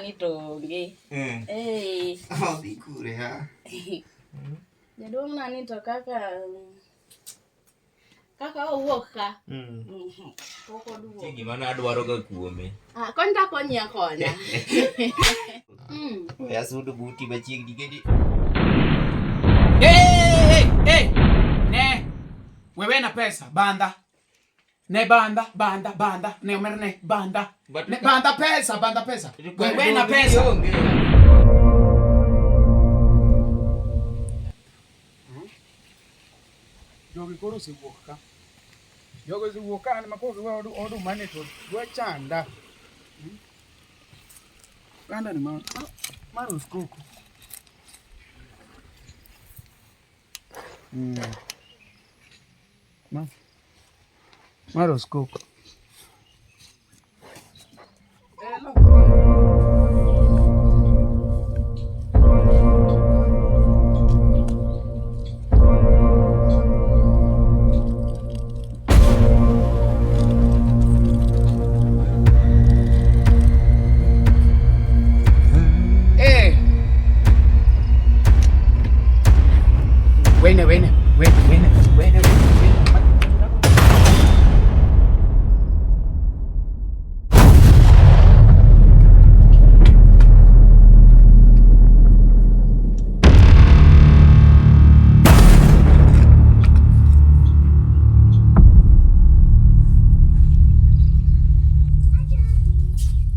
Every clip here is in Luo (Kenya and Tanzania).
nani tonge. Dhi kure ha. Jaduong' nani to kaka owuok ka. Pok oduogo. Gima nadwaro ga kuome. Kony ta konya. Ya sudu buti machiegni gedi. Hey! Ne! Wewe na pesa, banda. Ne banda. Ne umerne banda. Ne banda pesa. Wewe na pesa. Jogi koro si wuok ka. Jogi si wuok ka, makogi wa odu mane to dwa chanda. Banda ni maro skoko. Maro skoko. Wene.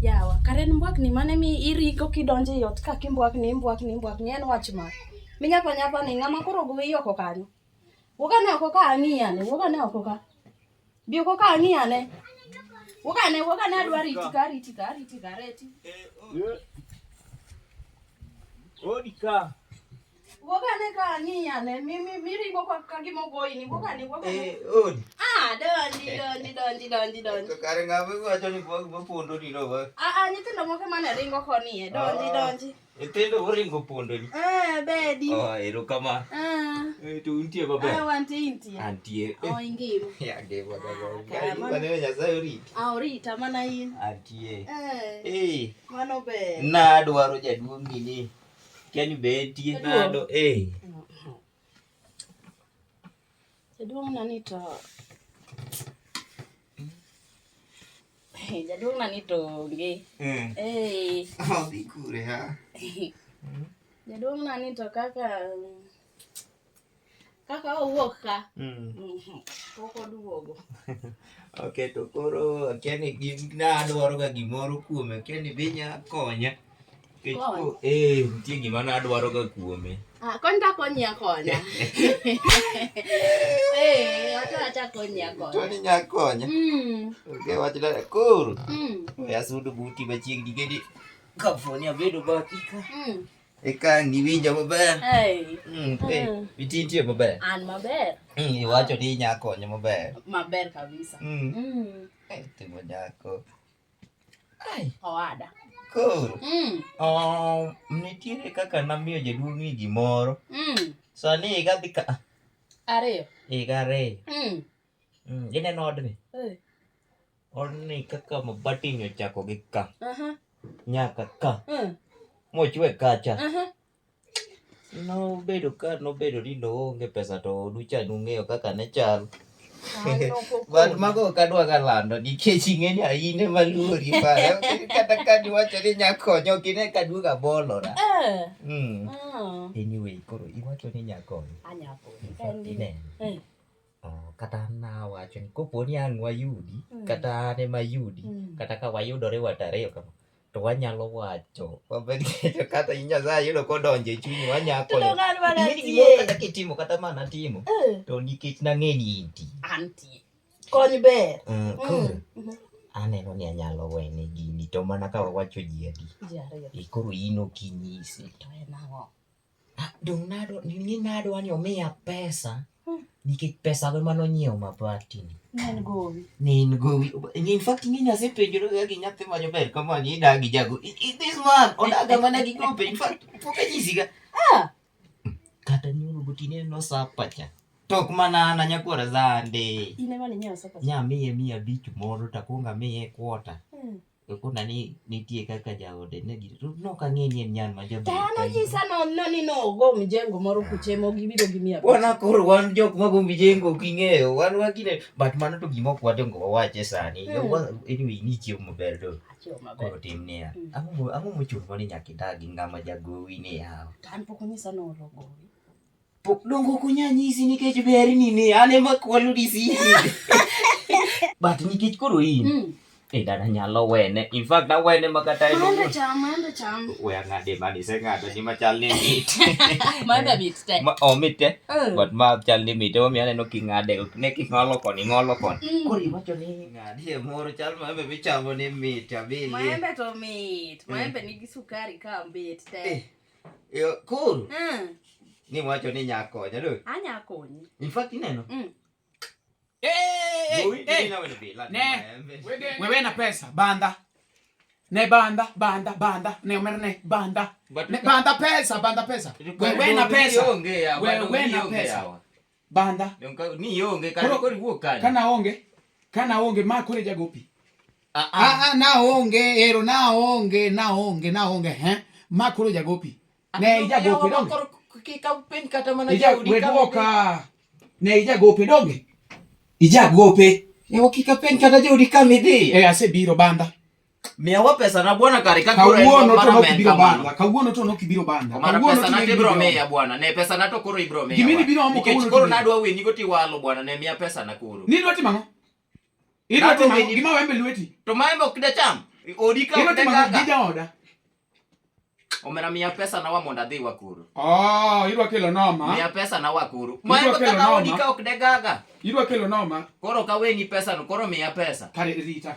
Yawa, karen mbwakni mane mi iriko kidonje yot ka kimbwakni en wach ma. Minyapa ni ng'ama koro gowi oko kanyo. Wogane oko ka ang'iyane, Bi oko ka ang'iyane. Wogane adwa riti ka reti. Odi ka. Wogane ka ang'iyane, miringo ka gimogoyi ni wogane. Odi. Donji. Kare ngabe wacho ni pondo ni no ba. Nyithindo moko mane ringo koni donji. Nyithindo oringo pondo ni. Bedi. Ero kama. To untie maber. Wantie. Antie. Ingima. Ya gebo ga. Mane nyasaye oriti. Orita mana in. Antie. Mano be. Nadwaro jaduong' ni. Kiani betie nado. Jaduong' nani to. Jaduong' nani tonge. Dhi kure ha. Jaduong' nani to kaka owuok ka. Pok oduogo. Okay, to koro kiani nadwaro ga gimoro kuome. Kiani binya konya. Nitie gima nadwaro ga kuome. Kony ta konya. Wacha konya. To ni nyakonya. Okay, wach dada koro. Ya sudu buti machiegni gedi. Kaponi abedo baki ka. Eka niwinjo maber. Nitie maber. An maber. Iwacho ni nyakonya maber. Maber kabisa. Timo nyako. Owada. Koro. Nitiere kaka namiyo jaduong' ni gimoro. Sani higa dhi ka. 2. Higa 2. Ineno odni? Odni kaka mabati nyochako gi ka. Nyaka ka. Mochwe kacha. Nobedo ni noonge pesa to oducha nung'eyo kaka ne chal. But mago kadwa galando nikech ing'eni aine maluori pare. Kata ka niwacho ni nyakonyo kine kaduoga bolora. Anyway, koro iwacho ni nyakonyo. Anyakonyo. Kata nawacho ni koponi ang' wayudi, kata ane mayudi, kata ka wayudore watariyo kama. To wanyalo wacho. Kata Nyasaye yudo kodonjo e chunyi wanyakonyo. Ing'eni gimoro kata kitimo kata mana timo. To nikech nang'e ni Antie. Kony ber. Koro aneno ni anyalo wene gini to mana ka wawacho ji adi. Koro in okinyisi. To en ang'o? Dong nadwa ni omiya pesa. Nikech pesa go manonyiewo mabati ni. Nen gowi. In fact ing'eni asepenjore ga gi nyathi majaber kama ni idagi Jagowi. This man odaga mana gi gope. In fact pok anyisiga. Kata nyoro gotine nosapa cha. Tok mana na nyakwara zande. Ine mane nyiewo sapa. Nyamiye 500 moro takonga miye kwota. kuna ni nitie kaka jaode ne no kang'eni en nyan ma jaber. Tano nyisa ni go mjengo moro kuchemo gibiro gi mia. Bwana koro wan jok mago mijengo king'eyo wan wakine but mano to gima ok wadongo wawache sani. Anyway ni chiemo maber do. Koro tim niya. Ang'o mochuno ni nyaka idagi ng'ama jagowi ni yawa. Tan pok onyisa no rogowi. Pok dongo kunyanyisi nikech ber ni ne an ema kwalo disi. But nikech koro in dada nyalo wene. In fact na wene makata Maembe cham. We ang'ade mani se ng'ado ni machal ni mit. Maembe mit te. Mit te. But ma chal ni mit. Omi aneno king'ade. Ne king'olo koni. Koro iwacho ni ng'adi moro chal maembe michamo ni mit abili. Maembe to mit. Maembe nigi sukari ka mbit te. Koro. Ni wacho ni nyakonya do. Anya konyi. In fact ineno. Wewe na pesa banda. Ne banda. Ne umerne banda. Ne banda pesa. Wewe na pesa. Wewe na pesa. Banda. Ni yonge kana kori wuok kani. Kana onge ma kore jagopi. Naonge ero naonge ma kore jagopi. Ne jagopi donge. Kika pen kata mana jaudi ka. Ne jagopi donge. Ijagope. Kika pen kata jaudi kamidhi. Asebiro banda. Miyawa pesa na bwana kare ka koro Kawuono to nokibiro banda. Kawuono pesa na tibiro meya bwana. Ne pesa na to koro ibiro meya. Gimini biro amo kawuono. Koro nadwa weni go tiwalo bwana ne miya pesa na koro. Ni dwati mango? Idwati mango gima wembe lweti. To maembe ok da cham. Odi ka idwati mango gija oda. Omera miya pesa na wa monda dhi wakuru. Idwa kelo noma. Miya pesa na wakuru. Maembe kaka odi ka ok de gaga. Idwa kelo noma. Koro ka weni pesa no koro miya pesa. Kare rita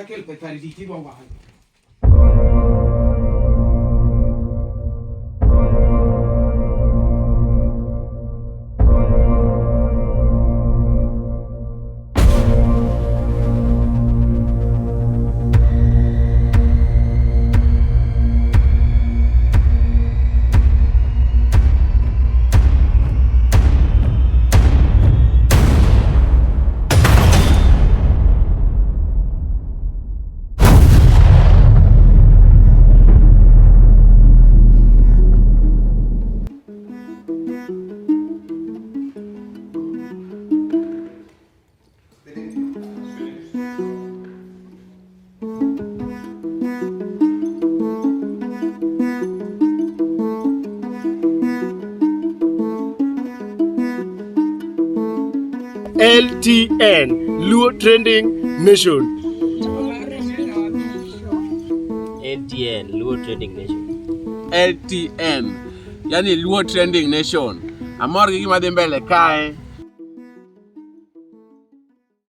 kel pe kare rita idwa wa. LTN, Luo Trending Nation. LTN, Luo Trending Nation. LTN, yani Luo Trending Nation. Amor gi gima dhi mbele kae